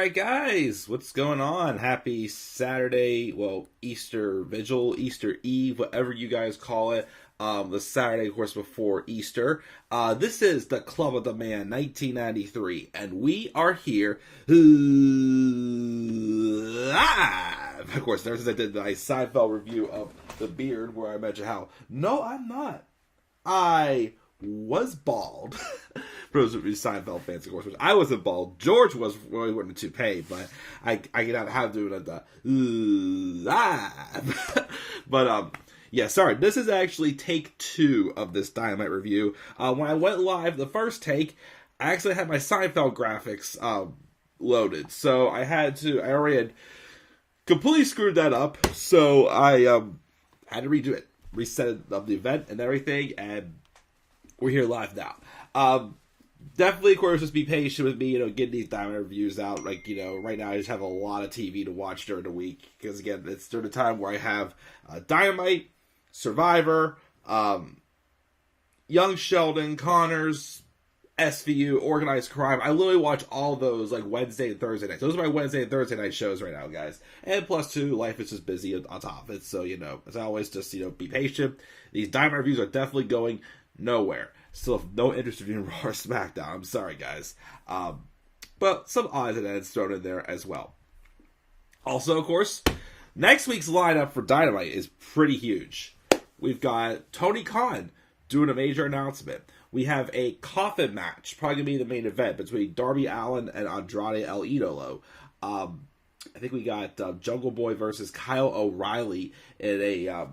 Alright guys, what's going on? Happy Saturday, well, Easter Vigil, Easter Eve, whatever you guys call it. The Saturday, of course, before Easter. This is the Club of the Man 1993, and we are here live. Of course, there's I did my Seinfeld review of The Beard, where I mentioned how, no, I'm not. I was bald. For those of you Seinfeld fans, of course, which I wasn't bald. George was really wanted to pay, but I could not have to do it at the but yeah, sorry. This is actually take 2 of this Dynamite review. When I went live, the first take, I actually had my Seinfeld graphics loaded, so I already had completely screwed that up, so I had to redo it, reset it of the event and everything, and we're here live now. Definitely, of course, just be patient with me, getting these Dynamite reviews out. Like, right now I just have a lot of TV to watch during the week. Because, again, it's during the time where I have Dynamite, Survivor, Young Sheldon, Connors, SVU, Organized Crime. I literally watch all those, like, Wednesday and Thursday nights. Those are my Wednesday and Thursday night shows right now, guys. And plus, too, life is just busy on top of it. So, as always, just, be patient. These Dynamite reviews are definitely going nowhere. Still have no interest in Raw or SmackDown. I'm sorry, guys. But some odds and ends thrown in there as well. Also, of course, next week's lineup for Dynamite is pretty huge. We've got Tony Khan doing a major announcement. We have a coffin match, probably going to be the main event, between Darby Allin and Andrade El Idolo. I think we got Jungle Boy versus Kyle O'Reilly in a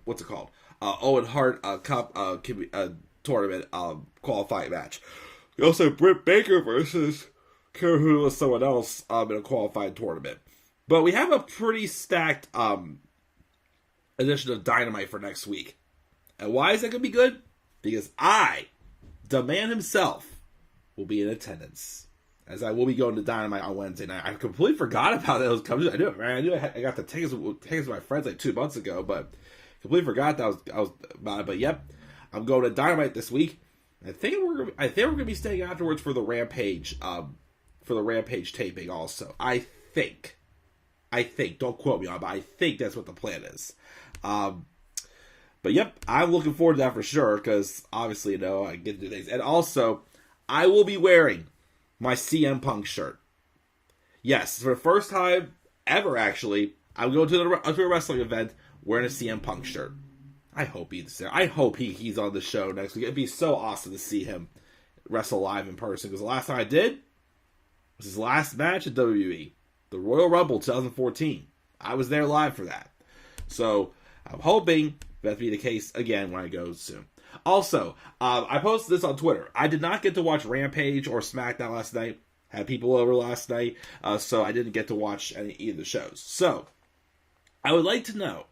what's it called? Owen Hart Cup tournament qualifying match. We also have Britt Baker versus Kara with someone else in a qualifying tournament. But we have a pretty stacked edition of Dynamite for next week. And why is that going to be good? Because the man himself, will be in attendance. As I will be going to Dynamite on Wednesday night. I completely forgot about those coming. I knew it, man. I got the tickets with my friends like 2 months ago, but completely forgot that I was about it. But yep, I'm going to Dynamite this week. I think we're gonna be staying afterwards for the Rampage taping. Also, I think. Don't quote me on it, but I think that's what the plan is. But yep, I'm looking forward to that for sure because obviously, I get to do things, and also I will be wearing my CM Punk shirt. Yes, for the first time ever, actually, I'm going to a wrestling event wearing a CM Punk shirt. I hope he's there. I hope he's on the show next week. It'd be so awesome to see him wrestle live in person. Because the last time I did was his last match at WWE, the Royal Rumble 2014. I was there live for that. So I'm hoping that'll be the case again when I go soon. Also, I posted this on Twitter. I did not get to watch Rampage or SmackDown last night. Had people over last night, so I didn't get to watch any of the shows. So, I would like to know,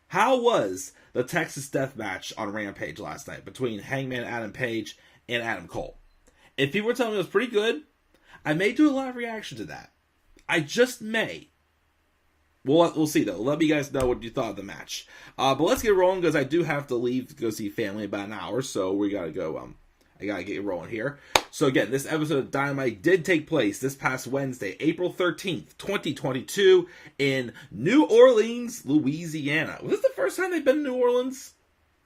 how was the Texas Death Match on Rampage last night between Hangman Adam Page and Adam Cole? If people were telling me it was pretty good, I may do a live reaction to that. I just may. We'll see, though. Let me guys know what you thought of the match. But let's get rolling, because I do have to leave to go see family in about an hour, so we gotta go, I gotta get rolling here. So again, this episode of Dynamite did take place this past Wednesday, April 13th, 2022, in New Orleans, Louisiana. Was this the first time they've been to New Orleans?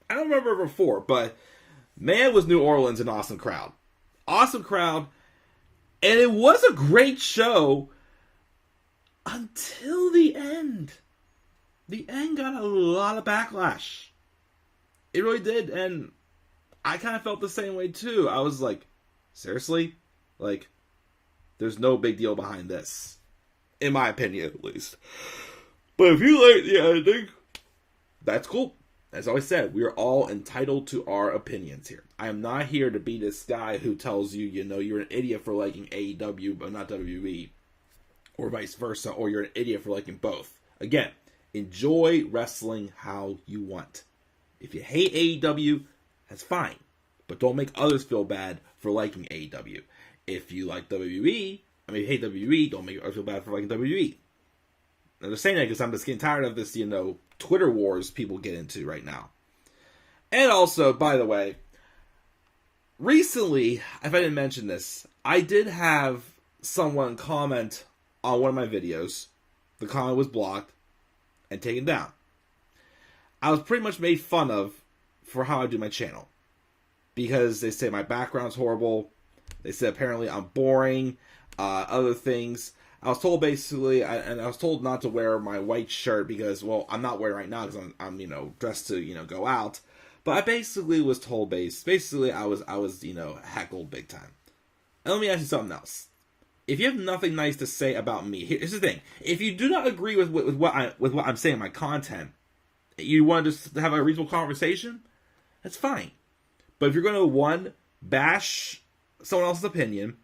I don't remember before, but man, was New Orleans an awesome crowd. Awesome crowd, and it was a great show until the end. The end got a lot of backlash. It really did, and I kind of felt the same way too. I was like, seriously? Like, there's no big deal behind this. In my opinion, at least. But if you like the ending, that's cool. As I always said, we are all entitled to our opinions here. I am not here to be this guy who tells you, you're an idiot for liking AEW but not WWE. Or vice versa, or you're an idiot for liking both. Again, enjoy wrestling how you want. If you hate AEW, that's fine. But don't make others feel bad for liking AEW. If you like WWE, hate WWE, don't make others feel bad for liking WWE. I'm just saying that because I'm just getting tired of this, Twitter wars people get into right now. And also, by the way, recently, if I didn't mention this, I did have someone comment on one of my videos. The comment was blocked and taken down. I was pretty much made fun of for how I do my channel. Because they say my background's horrible. They said apparently I'm boring. Other things. I was told basically, I was told not to wear my white shirt because, well, I'm not wearing it right now because I'm dressed to, go out. But I basically was told basically I was, heckled big time. And let me ask you something else. If you have nothing nice to say about me, here's the thing. If you do not agree with what I'm saying, my content, you want to just have a reasonable conversation, that's fine. But if you're going to, one, bash someone else's opinion,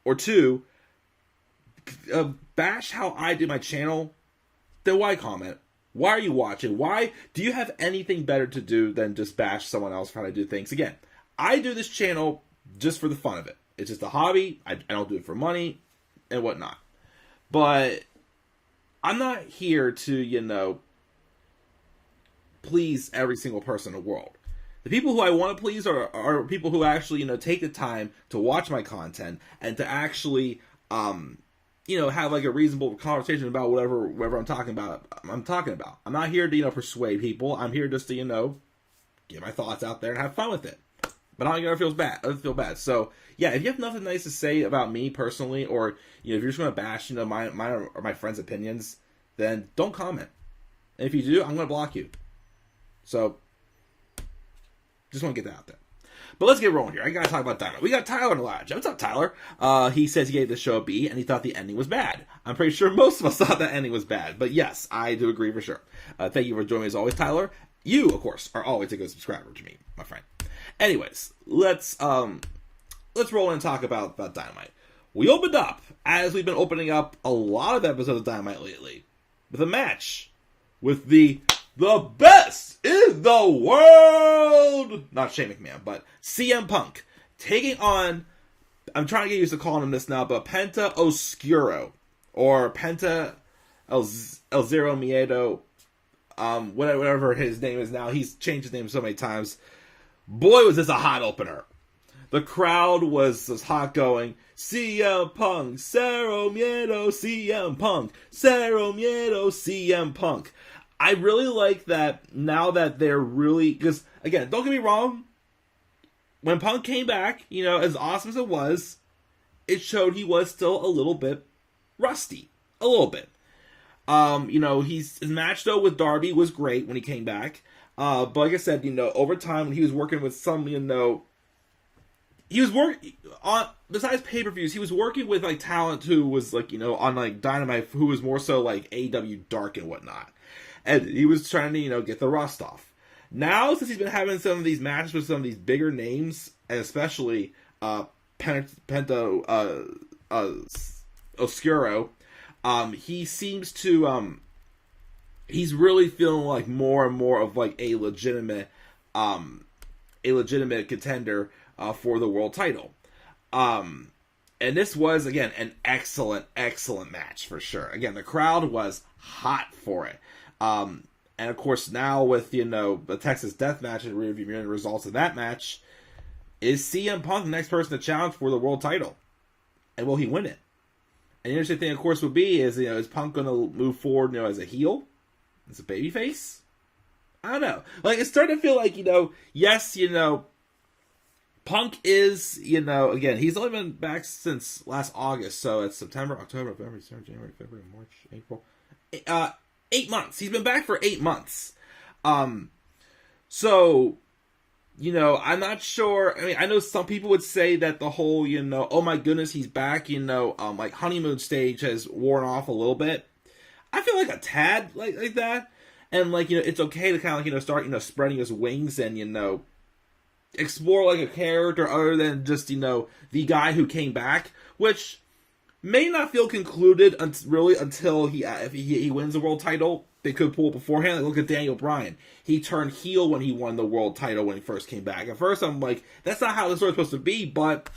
or two, bash how I do my channel, then why comment? Why are you watching? Why do you have anything better to do than just bash someone else for how to do things? Again, I do this channel just for the fun of it. It's just a hobby. I don't do it for money and whatnot. But I'm not here to, please every single person in the world. The people who I want to please are people who actually, take the time to watch my content and to actually, have like a reasonable conversation about whatever I'm talking about. I'm not here to, persuade people. I'm here just to, get my thoughts out there and have fun with it. But I don't ever feel bad. So yeah, if you have nothing nice to say about me personally, or if you're just gonna bash, my or my friends' opinions, then don't comment. And if you do, I'm gonna block you. So just want to get that out there. But let's get rolling here. I gotta talk about Dynamite. We got Tyler in the lodge. What's up, Tyler? He says he gave the show a B, and he thought the ending was bad. I'm pretty sure most of us thought that ending was bad. But yes, I do agree for sure. Thank you for joining me as always, Tyler. You, of course, are always a good subscriber to me, my friend. Anyways, let's roll in and talk about Dynamite. We opened up, as we've been opening up a lot of episodes of Dynamite lately, with a match with the best in the world, not Shane McMahon, but CM Punk, taking on, I'm trying to get used to calling him this now, but Penta Oscuro, or Penta El Zero Miedo, whatever his name is now. He's changed his name so many times. Boy, was this a hot opener. The crowd was hot going, CM Punk, Cero Miedo, CM Punk, Cero Miedo, CM Punk. I really like that now that they're really, because, again, don't get me wrong, when Punk came back, as awesome as it was, it showed he was still a little bit rusty. A little bit. His match, though, with Darby was great when he came back. But like I said, over time, when he was working with some, he was working on, besides pay-per-views, he was working with, like, talent who was, like, on, like, Dynamite, who was more so, like, AEW Dark and whatnot. And he was trying to, get the rust off. Now, since he's been having some of these matches with some of these bigger names, and especially Penta Oscuro, he seems to, he's really feeling like more and more of like a legitimate contender for the world title. And this was, again, an excellent match for sure. Again, the crowd was hot for it. And of course, now with, the Texas Death Match and rearview mirror results of that match, is CM Punk the next person to challenge for the world title? And will he win it? And the interesting thing, of course, would be is Punk going to move forward, as a heel? As a babyface? I don't know. Like, it's starting to feel like, yes, Punk is, again, he's only been back since last August, so it's September, October, November, December, January, February, March, April. 8 months. He's been back for 8 months. So, I'm not sure. I mean, I know some people would say that the whole, oh my goodness, he's back, like honeymoon stage has worn off a little bit. I feel like a tad like that. And like, it's okay to kind of like, start, spreading his wings and, explore like a character other than just, the guy who came back, which may not feel concluded until if he wins the world title. They could pull it beforehand. Like, look at Daniel Bryan. He turned heel when he won the world title when he first came back. At first, I'm like, that's not how this was supposed to be. But,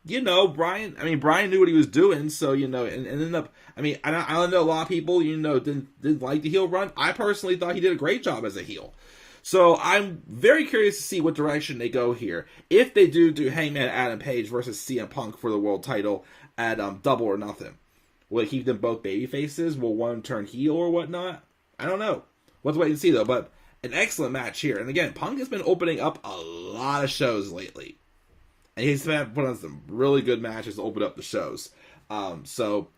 Bryan knew what he was doing. So, and ended up, I know a lot of people, didn't like the heel run. I personally thought he did a great job as a heel. So I'm very curious to see what direction they go here. If they do Hangman Adam Page versus CM Punk for the world title at Double or Nothing, will it keep them both baby faces? Will one turn heel or whatnot? I don't know. We'll have to wait and see though. But an excellent match here. And again, Punk has been opening up a lot of shows lately. And he's been putting on some really good matches to open up the shows. So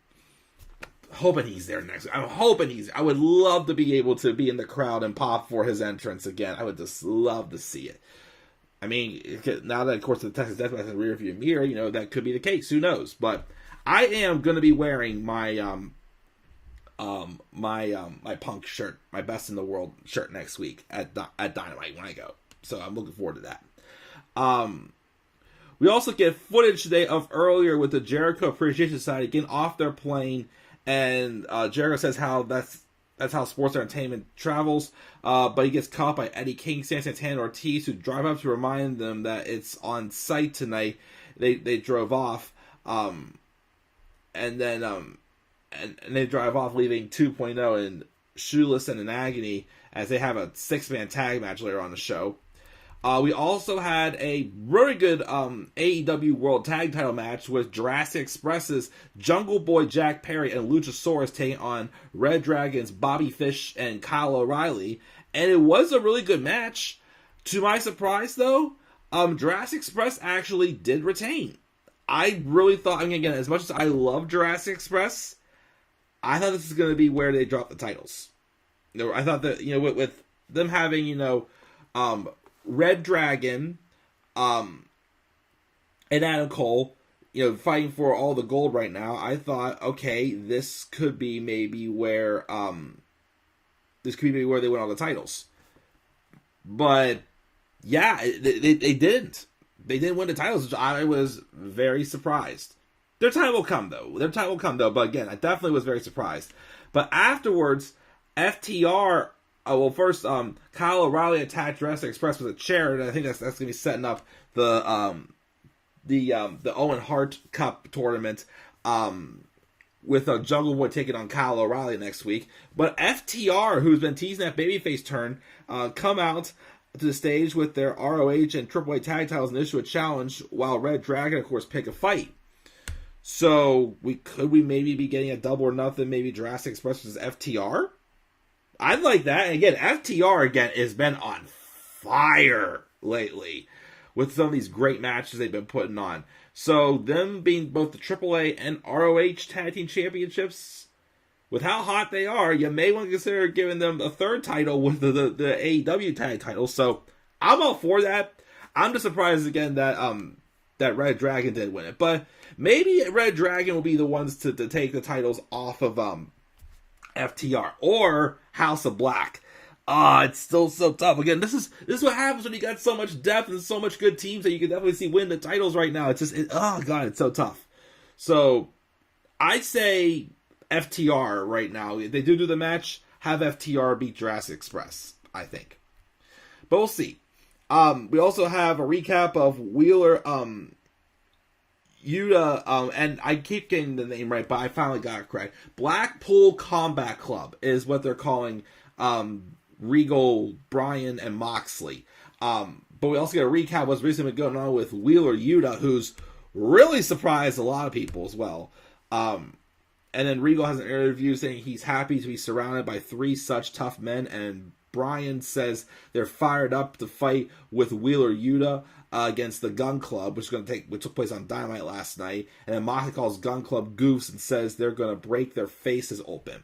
hoping he's there next week. I would love to be able to be in the crowd and pop for his entrance again. I would just love to see it. I mean, now that, of course, the Texas Deathmatch in the rearview mirror, that could be the case. Who knows? But I am going to be wearing my my Punk shirt, my Best in the World shirt next week at Dynamite when I go. So I'm looking forward to that. We also get footage today of earlier with the Jericho Appreciation Society getting off their plane, and Jericho says how that's how sports entertainment travels, but he gets caught by Eddie King, Santana, Ortiz, who drive up to remind them that it's on site tonight. They drove off, and then and they drive off, leaving 2.0 in shoeless and in agony as they have a 6-man tag match later on the show. We also had a really good AEW World Tag Title match with Jurassic Express's Jungle Boy Jack Perry and Luchasaurus taking on Red Dragon's Bobby Fish and Kyle O'Reilly. And it was a really good match. To my surprise, though, Jurassic Express actually did retain. I really thought, again, as much as I love Jurassic Express, I thought this was going to be where they dropped the titles. I thought that, with them having, Red Dragon, and Adam Cole, fighting for all the gold right now, I thought, okay, this could be maybe where, they win all the titles. But, yeah, they didn't. They didn't win the titles, which I was very surprised. Their time will come, though. But again, I definitely was very surprised. But afterwards, FTR... first, Kyle O'Reilly attacked Jurassic Express with a chair, and I think that's going to be setting up the Owen Hart Cup tournament, with Jungle Boy taking on Kyle O'Reilly next week. But FTR, who's been teasing that babyface turn, come out to the stage with their ROH and AAA tag titles and issue a challenge, while Red Dragon, of course, pick a fight. So, could we maybe be getting a Double or Nothing, maybe Jurassic Express versus FTR? I'd like that. And again, FTR has been on fire lately with some of these great matches they've been putting on. So them being both the AAA and ROH Tag Team Championships, with how hot they are, you may want to consider giving them a third title with the AEW tag title. So I'm all for that. I'm just surprised again that Red Dragon did win it. But maybe Red Dragon will be the ones to take the titles off of FTR or House of Black. It's still so tough. Again, this is what happens when you got so much depth and so much good teams that you can definitely see win the titles right now. It's just, it's so tough. So I say FTR right now. If they do the match, have FTR beat Jurassic Express, I think. But we'll see. We also have a recap of Wheeler, Yuta, and I keep getting the name right, but I finally got it correct. Blackpool Combat Club is what they're calling Regal, Bryan, and Moxley. But we also get a recap of what's recently been going on with Wheeler Yuta, who's really surprised a lot of people as well. And then Regal has an interview saying he's happy to be surrounded by 3 such tough men, and Bryan says they're fired up to fight with Wheeler Yuta against the Gun Club, which took place on Dynamite last night. And then Moxley calls Gun Club goofs and says they're going to break their faces open.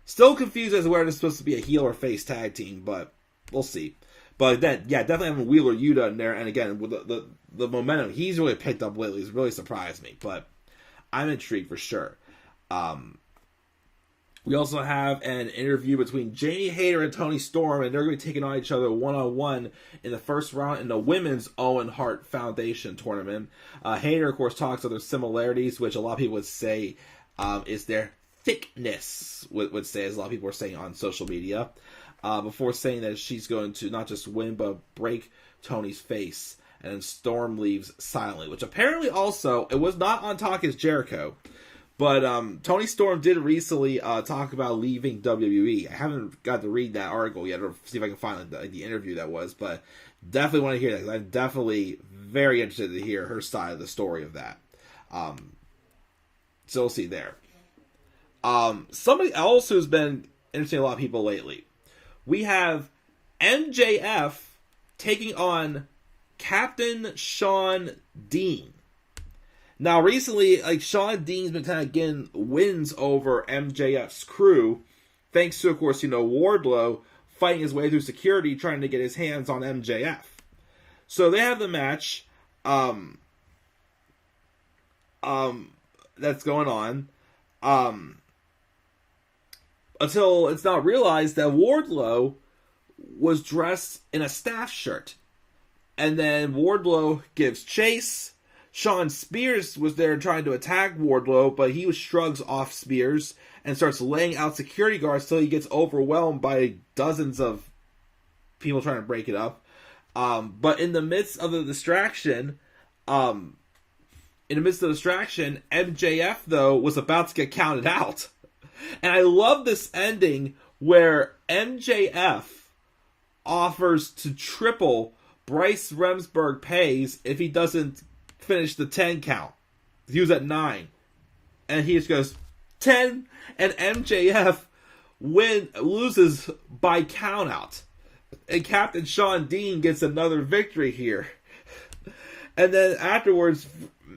Still confused as to whether it's supposed to be a heel or face tag team, but we'll see. But then, yeah, definitely having Wheeler Yuta in there, and again, with the momentum he's really picked up lately has really surprised me. But I'm intrigued for sure. We also have an interview between Jamie Hayter and Toni Storm, and they're going to be taking on each other one-on-one in the first round in the Women's Owen Hart Foundation tournament. Hayter, of course, talks of their similarities, which a lot of people would say is their thickness, would say, as a lot of people are saying on social media, before saying that she's going to not just win, but break Tony's face. And then Storm leaves silently, which apparently also, it was not on Talk is Jericho, But Tony Storm did recently talk about leaving WWE. I haven't got to read that article yet or see if I can find the interview that was, but definitely want to hear that because I'm definitely very interested to hear her side of the story of that. So we'll see there. Somebody else who's been interesting a lot of people lately. We have MJF taking on Captain Sean Dean. Now, recently, Sean Dean's been kind of getting wins over MJF's crew, thanks to, of course, Wardlow fighting his way through security, trying to get his hands on MJF. So they have the match that's going on until it's not realized that Wardlow was dressed in a staff shirt. And then Wardlow gives chase. Sean Spears was there trying to attack Wardlow, but he shrugs off Spears and starts laying out security guards till he gets overwhelmed by dozens of people trying to break it up. But in the midst of the distraction, MJF, though, was about to get counted out. And I love this ending where MJF offers to triple Bryce Remsburg pays if he doesn't finish the 10 count. He was at 9. And he just goes, 10, and MJF loses by count out. And Captain Sean Dean gets another victory here. And then afterwards,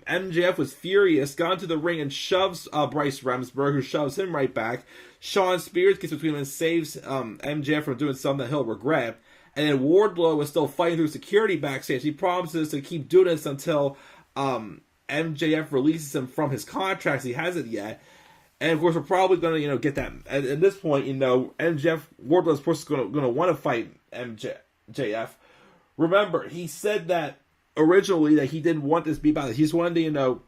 MJF was furious, got into the ring and shoves Bryce Remsburg, who shoves him right back. Sean Spears gets between him and saves MJF from doing something that he'll regret. And then Wardlow was still fighting through security backstage. He promises to keep doing this until MJF releases him from his contract. He hasn't yet. And of course, we're probably going to, get that. At this point, Wardlow of course is going to want to fight MJF. Remember, he said that originally that he didn't want this to be about this. He just wanted to,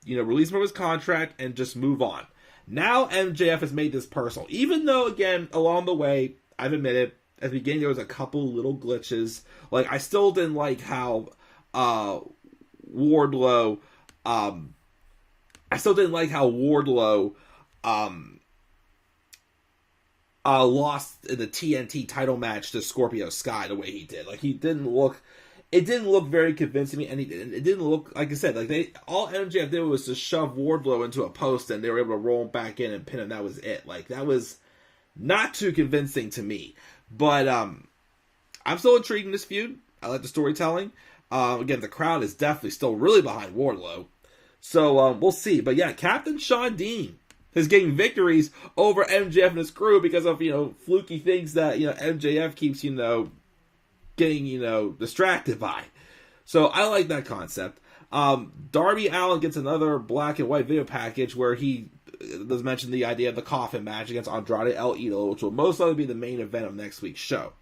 release him from his contract and just move on. Now MJF has made this personal. Even though, again, along the way, I've admitted, at the beginning there was a couple little glitches. I still didn't like how Wardlow lost in the TNT title match to Scorpio Sky the way he did. It didn't look very convincing, and it didn't look, like I said, all MJF did was to shove Wardlow into a post, and they were able to roll him back in and pin him. That was it. That was not too convincing to me. But I'm still intrigued in this feud. I like the storytelling. Again, the crowd is definitely still really behind Wardlow. So we'll see. But yeah, Captain Sean Dean is getting victories over MJF and his crew because of, fluky things that, MJF keeps, getting, distracted by. So I like that concept. Darby Allin gets another black and white video package where he does mention the idea of the coffin match against Andrade El Idolo, which will most likely be the main event of next week's show.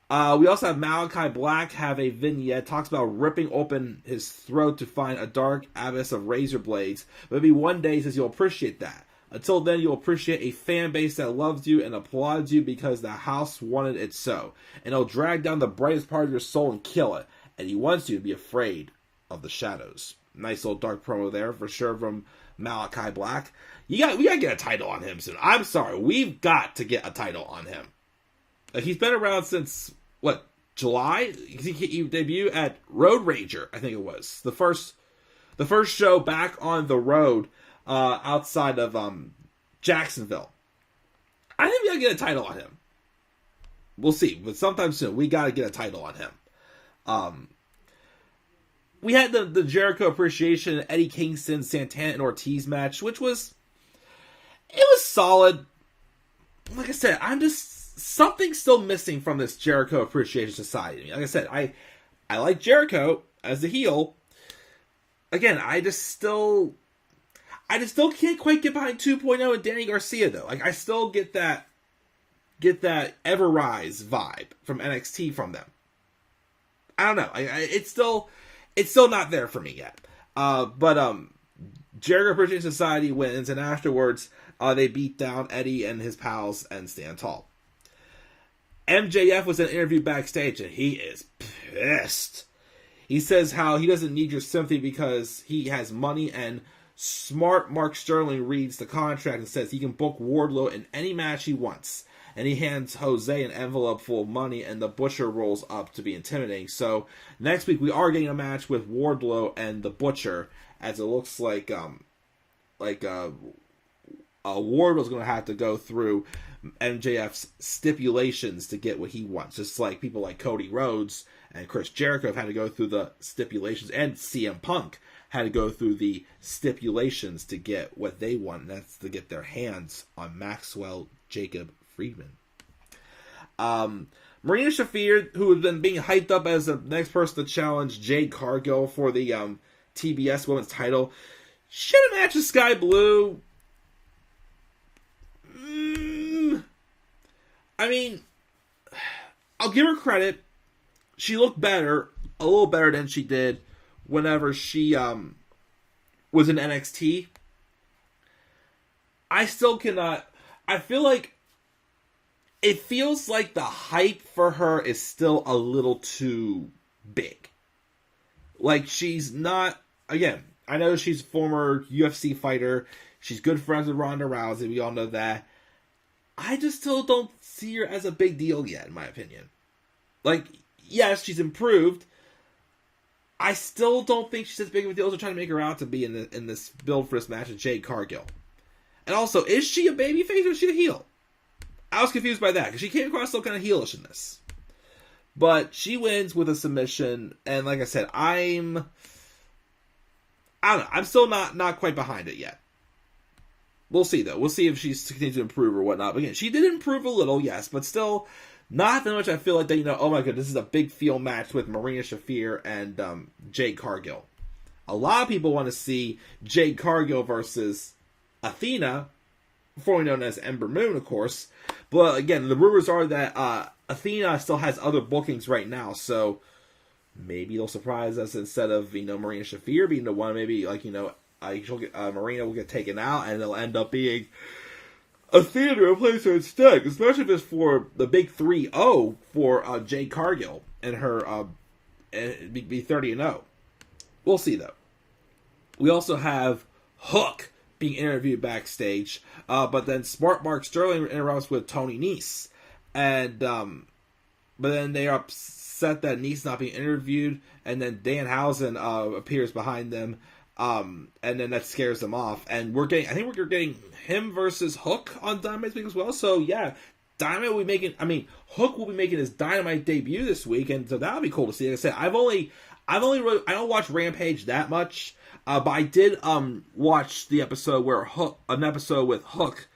We also have Malachi Black have a vignette, talks about ripping open his throat to find a dark abyss of razor blades. Maybe one day he says you'll appreciate that. Until then, you'll appreciate a fan base that loves you and applauds you because the house wanted it so. And he'll drag down the brightest part of your soul and kill it. And he wants you to be afraid of the shadows. Nice little dark promo there for sure from Malachi Black. We gotta get a title on him soon. I'm sorry, we've got to get a title on him. He's been around since July? He debuted at Road Rager, I think it was the first show back on the road outside of Jacksonville. I think we gotta get a title on him. We'll see, but sometime soon we gotta get a title on him. We had the Jericho Appreciation Eddie Kingston, Santana, and Ortiz match, which was solid. Like I said, something's still missing from this Jericho Appreciation Society. Like I said, I like Jericho as the heel. Again, I just still can't quite get behind 2.0 and Danny Garcia though. I still get that Ever Rise vibe from NXT from them. I don't know. It's still not there for me yet. But Jericho Appreciation Society wins, and afterwards they beat down Eddie and his pals and stand tall. MJF was in an interview backstage, and he is pissed. He says how he doesn't need your sympathy because he has money and Smart Mark Sterling reads the contract and says he can book Wardlow in any match he wants. And he hands Jose an envelope full of money, and the Butcher rolls up to be intimidating. So next week we are getting a match with Wardlow and the Butcher, as it looks like Wardlow's going to have to go through MJF's stipulations to get what he wants. Just like people like Cody Rhodes and Chris Jericho have had to go through the stipulations, and CM Punk had to go through the stipulations to get what they want, and that's to get their hands on Maxwell Jacob Friedman. Marina Shafir, who has been being hyped up as the next person to challenge Jade Cargill for the TBS Women's title, she had a match with Sky Blue. I mean, I'll give her credit. She looked better, a little better than she did whenever she was in NXT. I still cannot. I feel like it feels like the hype for her is still a little too big. Like, she's not, again, I know she's a former UFC fighter. She's good friends with Ronda Rousey. We all know that. I just still don't see her as a big deal yet, in my opinion. Like, yes, she's improved. I still don't think she's as big of a deal as they're trying to make her out to be in this build for this match with Jade Cargill. And also, is she a babyface or is she a heel? I was confused by that, because she came across still kind of heelish in this. But she wins with a submission, and like I said, I don't know, I'm still not quite behind it yet. We'll see, though. We'll see if she's continuing to improve or whatnot. But again, she did improve a little, yes, but still not that much. I feel like that, oh my god, this is a big feel match with Marina Shafir and Jade Cargill. A lot of people want to see Jade Cargill versus Athena, formerly known as Ember Moon, of course. But again, the rumors are that Athena still has other bookings right now, so maybe they'll surprise us instead of, Marina Shafir being the one, maybe, Marina will get taken out, and it'll end up being Athena to replace her instead, especially if it's for the big 3-0 for Jade Cargill and her, and be 30-0. We'll see, though. We also have Hook being interviewed backstage, but then Smart Mark Sterling interrupts with Tony Nese, and but then they are upset that Nese not being interviewed, and then Danhausen appears behind them, and then that scares them off, and I think we're getting him versus Hook on Dynamite this week as well. So yeah, Hook will be making his Dynamite debut this week, and so that'll be cool to see. Like I said, I don't watch Rampage that much. But I did watch the episode an episode with Hook.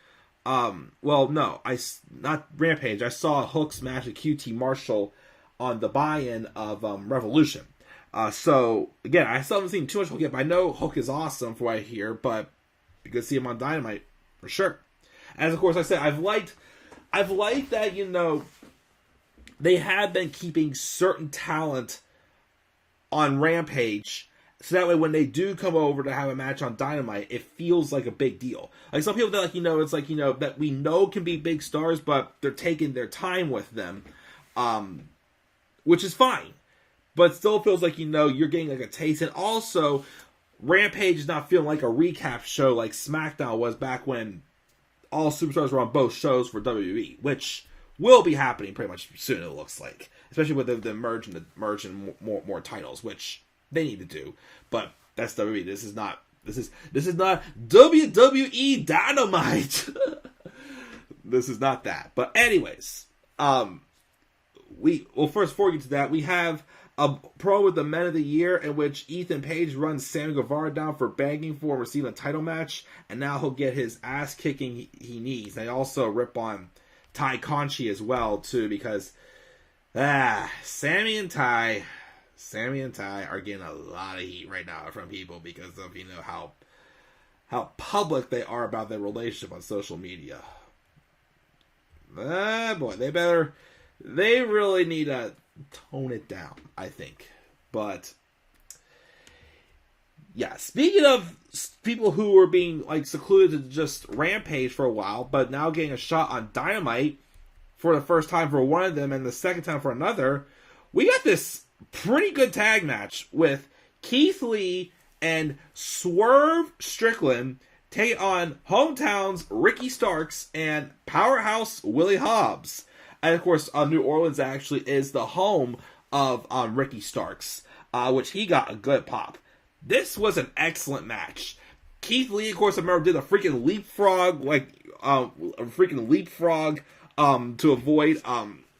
Not Rampage. I saw Hook's match with QT Marshall on the buy-in of Revolution. So again, I still haven't seen too much Hook yet, but I know Hook is awesome for what I hear. But you can see him on Dynamite for sure. As of course I said, I've liked that they have been keeping certain talent on Rampage. So that way, when they do come over to have a match on Dynamite, it feels like a big deal. Like, some people that, it's like, that we know can be big stars, but they're taking their time with them, which is fine. But it still feels like, you're getting like a taste. And also, Rampage is not feeling like a recap show like SmackDown was back when all superstars were on both shows for WWE, which will be happening pretty much soon, it looks like. Especially with the merging more titles, which they need to do, but that's WWE. This is not WWE Dynamite. This is not that. But anyways, first before we get to that, we have a pro with the Men of the Year in which Ethan Page runs Sammy Guevara down for begging for receiving a title match, and now he'll get his ass kicking he needs. They also rip on Ty Conchi as well too, because Sammy and Ty are getting a lot of heat right now from people because of how public they are about their relationship on social media. Boy, they really need to tone it down, I think. But yeah, speaking of people who were being secluded to just Rampage for a while, but now getting a shot on Dynamite for the first time for one of them and the second time for another, we got this pretty good tag match with Keith Lee and Swerve Strickland take on Hometown's Ricky Starks and Powerhouse Willie Hobbs. And of course, New Orleans actually is the home of Ricky Starks, which he got a good pop. This was an excellent match. Keith Lee, of course, I remember did a freaking leapfrog, to avoid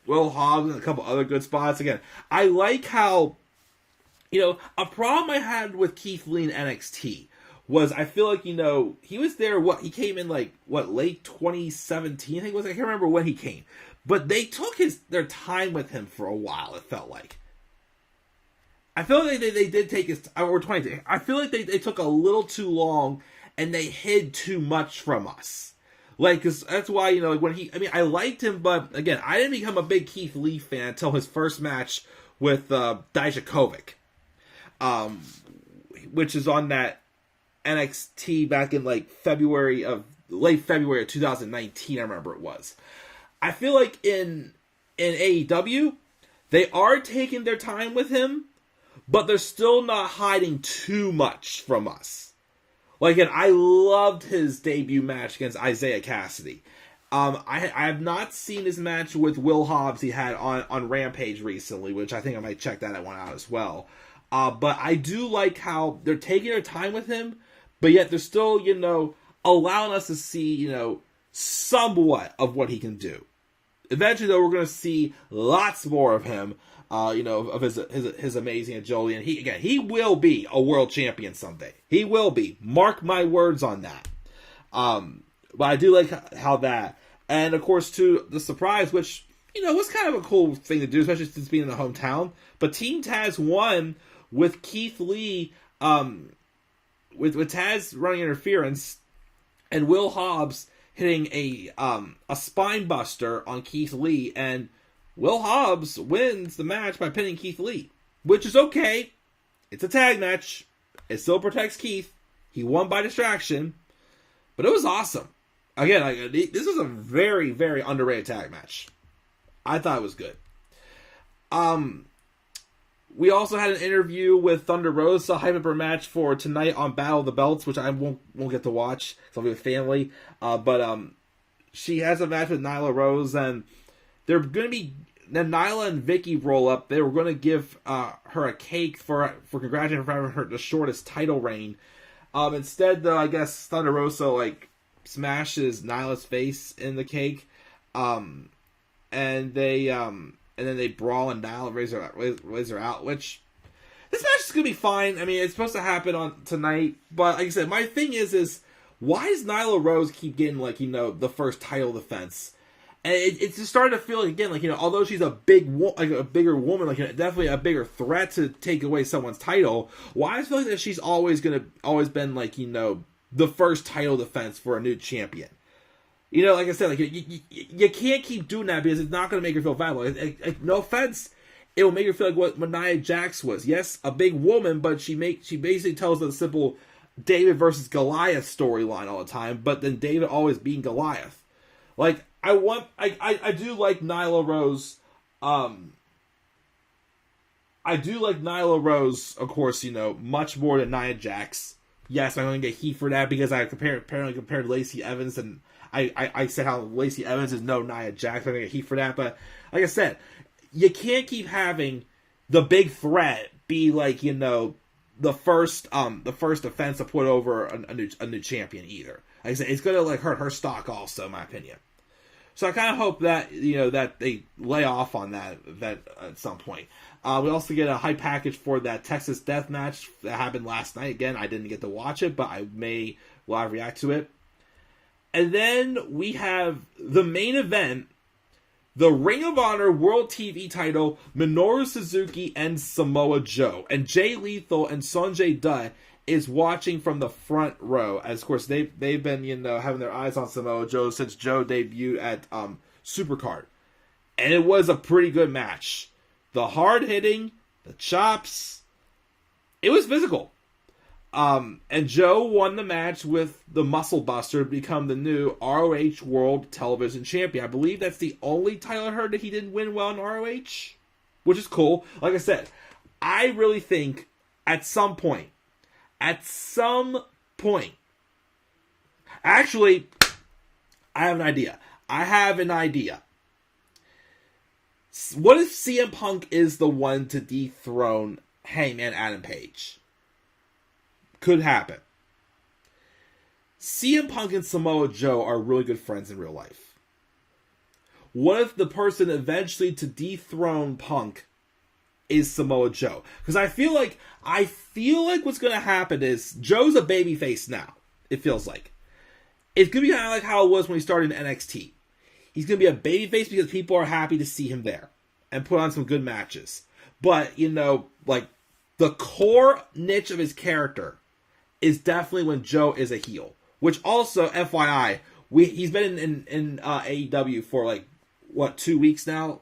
Will Hobbs and a couple other good spots. Again, I like how, a problem I had with Keith Lee in NXT was I feel like, he was there, he came in late 2017, I think it was, I can't remember when he came. But they took their time with him for a while, it felt like. I feel like they did take his, or 20, I feel like they took a little too long and they hid too much from us. Cause that's why, when I liked him, but again, I didn't become a big Keith Lee fan until his first match with Dijakovic. Which is on that NXT back in late February of 2019, I remember it was. I feel like in AEW, they are taking their time with him, but they're still not hiding too much from us. Again, I loved his debut match against Isaiah Cassidy. I have not seen his match with Will Hobbs he had on Rampage recently, which I think I might check that one out as well. But I do like how they're taking their time with him, but yet they're still, allowing us to see, somewhat of what he can do. Eventually, though, we're going to see lots more of him, of his amazing agility. And he will be a world champion someday. He will be. Mark my words on that. But I do like how that. And, of course, to the surprise, which, was kind of a cool thing to do, especially since being in the hometown. But Team Taz won with Keith Lee, with Taz running interference, and Will Hobbs hitting a spine buster on Keith Lee, and Will Hobbs wins the match by pinning Keith Lee, which is okay. It's a tag match. It still protects Keith. He won by distraction, but it was awesome. Again, this was a very, very underrated tag match. I thought it was good. We also had an interview with Thunder Rosa, hype up her match for tonight on Battle of the Belts, which I won't get to watch, because I'll be with family. But she has a match with Nyla Rose, and they're going to be, then Nyla and Vicky roll up. They were going to give her a cake for congratulating her for having her the shortest title reign. Instead, though, I guess Thunder Rosa smashes Nyla's face in the cake, and then they brawl and Nyla raise her out, which this match is going to be fine. I mean, it's supposed to happen on tonight, but like I said, my thing is why does Nyla Rose keep getting the first title defense? And it's just starting to feel again, although she's a bigger woman, definitely a bigger threat to take away someone's title, why does it feel like that she's always been the first title defense for a new champion? Like I said, you can't keep doing that because it's not going to make her feel valuable. No offense, it will make her feel like what Nia Jax was. Yes, a big woman, but she basically tells the simple David versus Goliath storyline all the time, but then David always being Goliath. I do like Nyla Rose. I do like Nyla Rose, of course, much more than Nia Jax. Yes, I'm going to get heat for that because I apparently compared Lacey Evans, and I said how Lacey Evans is no Nia Jax. I'm going to get heat for that. But like I said, you can't keep having the big threat be the first offense to put over a new champion either. Like I said, it's going to hurt her stock also, in my opinion. So I kind of hope that that they lay off on that at some point. We also get a hype package for that Texas Death Match that happened last night. Again, I didn't get to watch it, but I may live react to it. And then we have the main event, the Ring of Honor World TV title, Minoru Suzuki and Samoa Joe. And Jay Lethal and Sonjay Dutt is watching from the front row. As of course they've been having their eyes on Samoa Joe since Joe debuted at Supercard. And it was a pretty good match. The hard hitting, the chops, it was physical. And Joe won the match with the Muscle Buster to become the new ROH World Television Champion. I believe that's the only title I heard that he didn't win well in ROH, which is cool. Like I said, I really think at some point, At some point. Actually, I have an idea. What if CM Punk is the one to dethrone Hangman Adam Page? Could happen. CM Punk and Samoa Joe are really good friends in real life. What if the person eventually to dethrone Punk is Samoa Joe? Because I feel like what's going to happen is Joe's a babyface now. It feels like. It's going to be kind of like how it was when he started in NXT. He's going to be a babyface because people are happy to see him there and put on some good matches. But, you know, like, the core niche of his character is definitely when Joe is a heel. Which also, FYI, he's been in AEW for, like, 2 weeks now?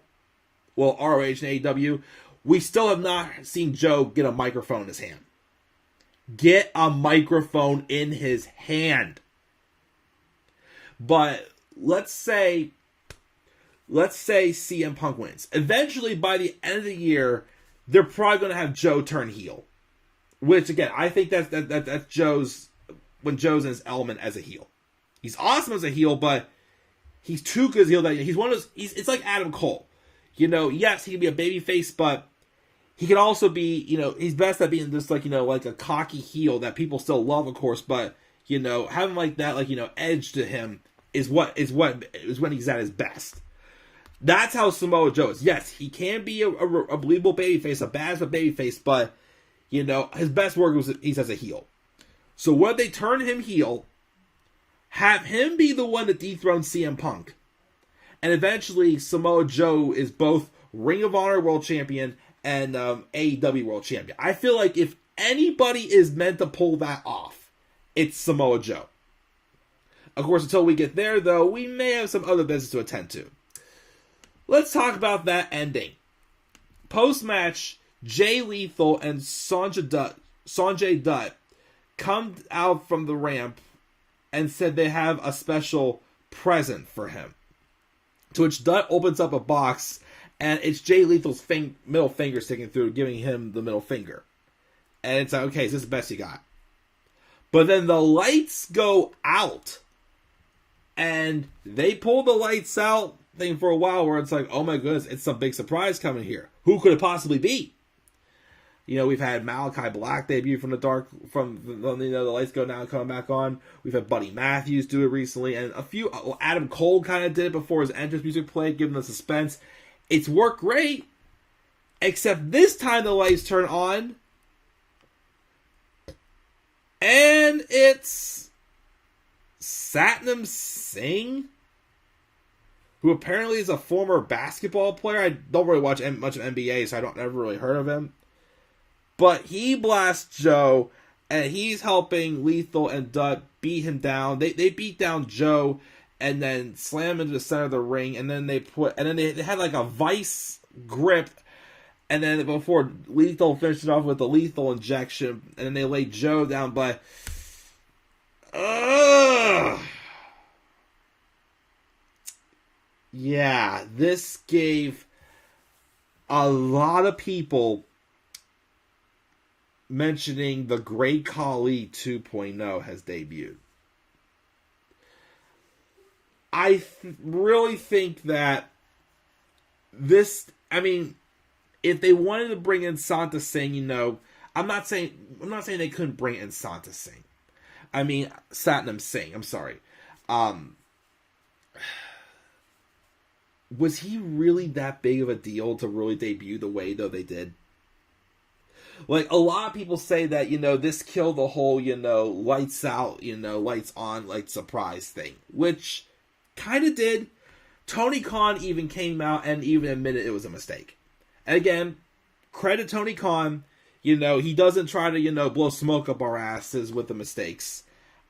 Well, ROH and AEW. We still have not seen Joe get a microphone in his hand. Get a microphone in his hand. But let's say CM Punk wins. Eventually, by the end of the year, they're probably going to have Joe turn heel. Which, again, I think that's Joe's, when Joe's in his element as a heel. He's awesome as a heel, but he's too good as a heel. That he's one of those. It's like Adam Cole. You know, yes, he can be a babyface, but he can also be, you know, he's best at being just like, you know, like a cocky heel that people still love, of course, but, you know, having like that, like, you know, edge to him is when he's at his best. That's how Samoa Joe is. Yes, he can be a believable babyface, a badass babyface, but, you know, his best work was he's as a heel. So when they turn him heel, have him be the one that dethrones CM Punk. And eventually, Samoa Joe is both Ring of Honor World Champion and AEW World Champion. I feel like if anybody is meant to pull that off, it's Samoa Joe. Of course, until we get there, though, we may have some other business to attend to. Let's talk about that ending. Post-match, Jay Lethal and Sanjay Dutt come out from the ramp and said they have a special present for him. To which Dutt opens up a box, and it's Jay Lethal's middle finger sticking through, giving him the middle finger. And it's like, okay, is this the best you got? But then the lights go out, and they pull the lights out thing for a while where it's like, oh my goodness, it's some big surprise coming here. Who could it possibly be? You know, we've had Malachi Black debut from the lights go down, coming back on. We've had Buddy Matthews do it recently, and Adam Cole kind of did it before his entrance music played, giving the suspense. It's worked great, except this time the lights turn on, and it's Satnam Singh, who apparently is a former basketball player. I don't really watch much of NBA, so I don't never really heard of him. But he blasts Joe, and he's helping Lethal and Dutt beat him down. They beat down Joe, and then slam him into the center of the ring, and then they had like a vice grip, and then before Lethal finished it off with the lethal injection, and then they laid Joe down. But yeah, this gave a lot of people mentioning the Great Khali 2.0 has debuted. I really think that this, I mean, if they wanted to bring in Santa Singh, you know, I'm not saying they couldn't bring in Santa Singh. I mean, Satnam Singh, I'm sorry. Was he really that big of a deal to really debut the way, though, they did? Like, a lot of people say that, you know, this killed the whole, you know, lights out, you know, lights on, like, surprise thing. Which kind of did. Tony Khan even came out and even admitted it was a mistake. And again, credit Tony Khan. You know, he doesn't try to, you know, blow smoke up our asses with the mistakes.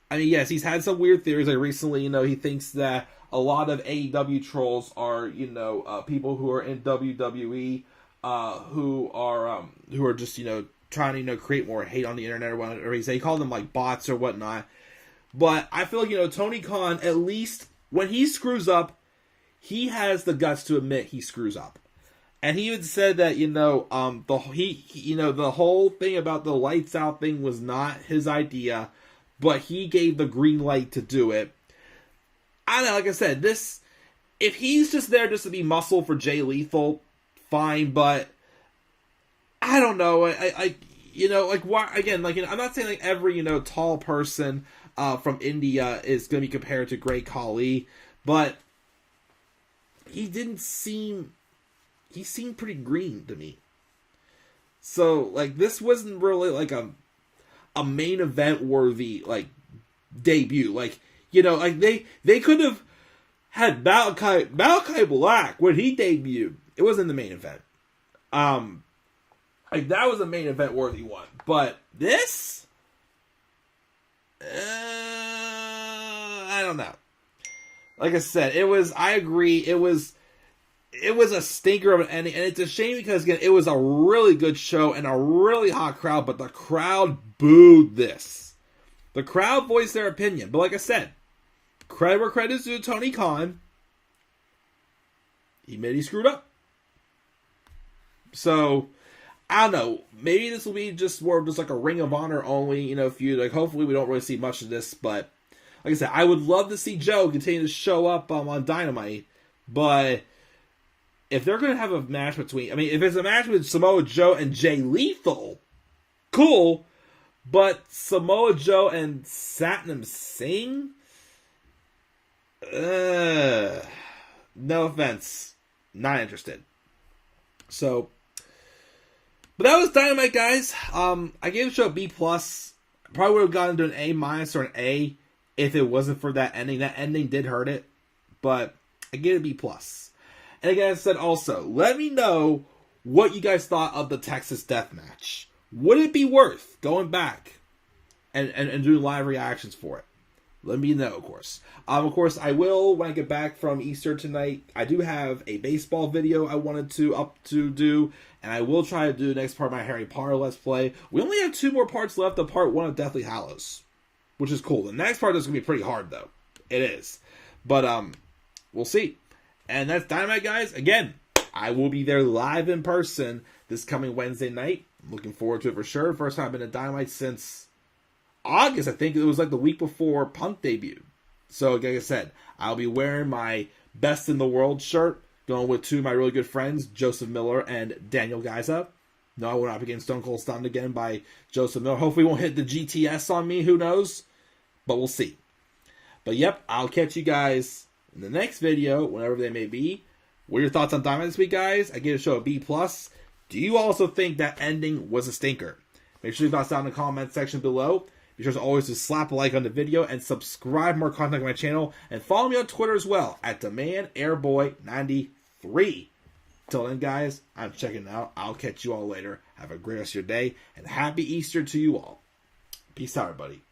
I mean, yes, he's had some weird theories. Like, recently, you know, he thinks that a lot of AEW trolls are, you know, people who are in WWE, who are just, you know, trying to, you know, create more hate on the internet or whatever. He called them like bots or whatnot. But I feel like, you know, Tony Khan, at least when he screws up, he has the guts to admit he screws up. And he even said that, the whole thing about the lights out thing was not his idea, but he gave the green light to do it. I don't know, like I said, if he's just there just to be muscle for Jay Lethal, fine, but I don't know. Why, again, I'm not saying like every, tall person from India is going to be compared to Great Khali, but he seemed pretty green to me. So, like, this wasn't really like a main event worthy, like, debut. Like, they could have had Malachi Black when he debuted. It wasn't the main event. Like, that was a main event worthy one. But this? I don't know. Like I said, I agree, it was a stinker of an ending, and it's a shame because, again, it was a really good show and a really hot crowd, but the crowd booed this. The crowd voiced their opinion, but like I said, credit where credit is due to Tony Khan. He screwed up. So, I don't know, maybe this will be just more of just like a Ring of Honor only, feud. Like, hopefully we don't really see much of this, but like I said, I would love to see Joe continue to show up on Dynamite, but if they're going to have a match if it's a match with Samoa Joe and Jay Lethal, cool, but Samoa Joe and Satnam Singh? No offense. Not interested. So, but that was Dynamite, guys. I gave the show a B+. Probably would have gotten to an A- or an A if it wasn't for that ending. That ending did hurt it, but I gave it a B+. And again, I said also, let me know what you guys thought of the Texas Death Match. Would it be worth going back and doing live reactions for it? Let me know, of course. Of course, I will, when I get back from Easter tonight, I do have a baseball video I wanted to do, and I will try to do the next part of my Harry Potter Let's Play. We only have 2 more parts left of part 1 of Deathly Hallows, which is cool. The next part is going to be pretty hard, though. It is. But, we'll see. And that's Dynamite, guys. Again, I will be there live in person this coming Wednesday night. I'm looking forward to it for sure. First time I've been at Dynamite since August. I think it was like the week before Punk debuted. So, like I said, I'll be wearing my Best in the World shirt, going with 2 of my really good friends, Joseph Miller and Daniel Gaiza. No, I went up against Stone Cold Stunned again by Joseph Miller. Hopefully, he won't hit the GTS on me. Who knows? But we'll see. But, yep, I'll catch you guys in the next video, whenever they may be. What are your thoughts on Dynamite this week, guys? I gave the show a B+. Do you also think that ending was a stinker? Make sure you thoughts down in the comment section below. Be sure as always to slap a like on the video and subscribe for more content on my channel. And follow me on Twitter as well at DemandAirboy93. Till then, guys, I'm checking out. I'll catch you all later. Have a great rest of your day. And happy Easter to you all. Peace out, everybody.